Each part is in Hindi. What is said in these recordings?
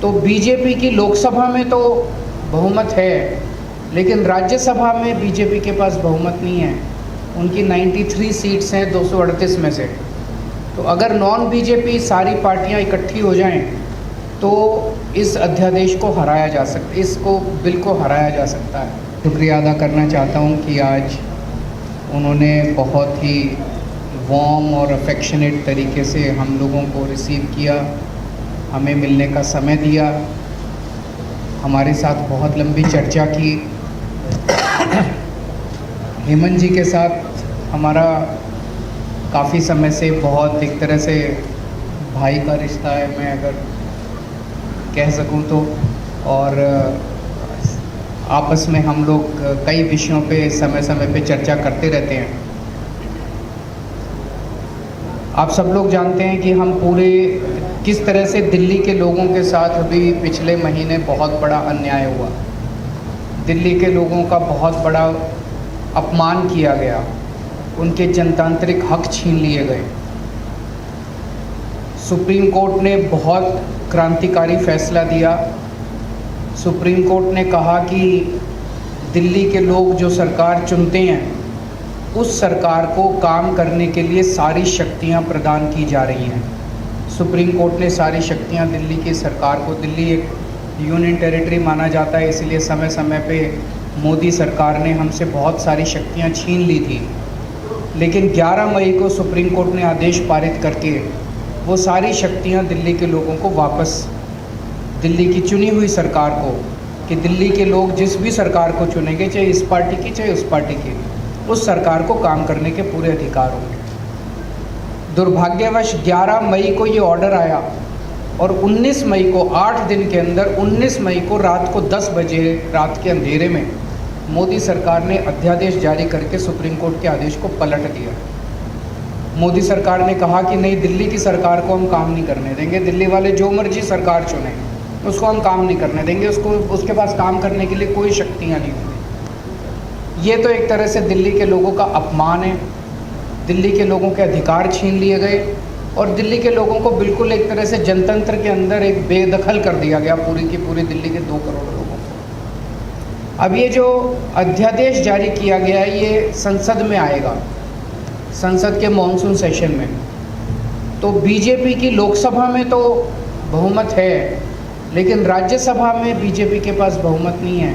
तो बीजेपी की लोकसभा में तो बहुमत है, लेकिन राज्यसभा में बीजेपी के पास बहुमत नहीं है। उनकी 93 सीट्स हैं 238 में से। तो अगर नॉन बीजेपी सारी पार्टियां इकट्ठी हो जाएं तो इस अध्यादेश को हराया जा सकता, इसको बिल को हराया जा सकता है। शुक्रिया अदा करना चाहता हूं कि आज उन्होंने बहुत ही वार्म और अफेक्शनेट तरीके से हम लोगों को रिसीव किया, हमें मिलने का समय दिया, हमारे साथ बहुत लंबी चर्चा की। हेमंत जी के साथ हमारा काफ़ी समय से बहुत एक तरह से भाई का रिश्ता है, मैं अगर कह सकूं तो, और आपस में हम लोग कई विषयों पे समय समय पे चर्चा करते रहते हैं। आप सब लोग जानते हैं कि हम पूरे किस तरह से दिल्ली के लोगों के साथ अभी पिछले महीने बहुत बड़ा अन्याय हुआ। दिल्ली के लोगों का बहुत बड़ा अपमान किया गया, उनके जनतांत्रिक हक छीन लिए गए। सुप्रीम कोर्ट ने बहुत क्रांतिकारी फैसला दिया। सुप्रीम कोर्ट ने कहा कि दिल्ली के लोग जो सरकार चुनते हैं उस सरकार को काम करने के लिए सारी शक्तियां प्रदान की जा रही हैं। सुप्रीम कोर्ट ने सारी शक्तियां दिल्ली की सरकार को, दिल्ली एक यूनियन टेरिटरी माना जाता है, इसलिए समय समय पे मोदी सरकार ने हमसे बहुत सारी शक्तियां छीन ली थी। लेकिन 11 मई को सुप्रीम कोर्ट ने आदेश पारित करके वो सारी शक्तियां दिल्ली के लोगों को वापस, दिल्ली की चुनी हुई सरकार को, कि दिल्ली के लोग जिस भी सरकार को चुनेंगे, चाहे इस पार्टी की चाहे उस पार्टी की, उस सरकार को काम करने के पूरे अधिकार होंगे। दुर्भाग्यवश 11 मई को ये ऑर्डर आया और 19 मई को, 8 दिन के अंदर 19 मई को रात को 10 बजे, रात के अंधेरे में मोदी सरकार ने अध्यादेश जारी करके सुप्रीम कोर्ट के आदेश को पलट दिया। मोदी सरकार ने कहा कि नहीं, दिल्ली की सरकार को हम काम नहीं करने देंगे, दिल्ली वाले जो मर्जी सरकार चुने उसको हम काम नहीं करने देंगे, उसके पास काम करने के लिए कोई शक्तियाँ नहीं होंगी। ये तो एक तरह से दिल्ली के लोगों का अपमान है, दिल्ली के लोगों के अधिकार छीन लिए गए और दिल्ली के लोगों को बिल्कुल एक तरह से जनतंत्र के अंदर एक बेदखल कर दिया गया, पूरी की पूरी दिल्ली के 2 करोड़ लोगों को। अब ये जो अध्यादेश जारी किया गया है ये संसद में आएगा, संसद के मॉनसून सेशन में। तो बीजेपी की लोकसभा में तो बहुमत है, लेकिन राज्यसभा में बीजेपी के पास बहुमत नहीं है।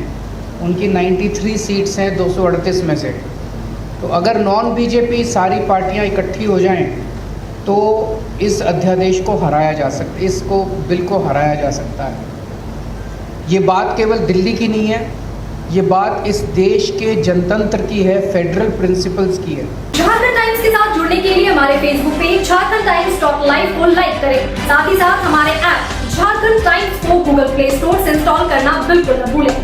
उनकी 93 सीट्स हैं 238 में से। तो अगर नॉन बीजेपी सारी पार्टियां इकट्ठी हो जाएं तो इस अध्यादेश को हराया जा सकता, इसको बिल को हराया जा सकता है। ये बात केवल दिल्ली की नहीं है, ये बात इस देश के जनतंत्र की है, फेडरल प्रिंसिपल्स की है। झारखंड टाइम्स के साथ जुड़ने के लिए हमारे Facebook page Jharkhand times .live को लाइक करें। साथ ही साथ हमारे ऐप झारखंड टाइम्स को गूगल प्ले स्टोर से इंस्टॉल करना बिल्कुल न भूलें।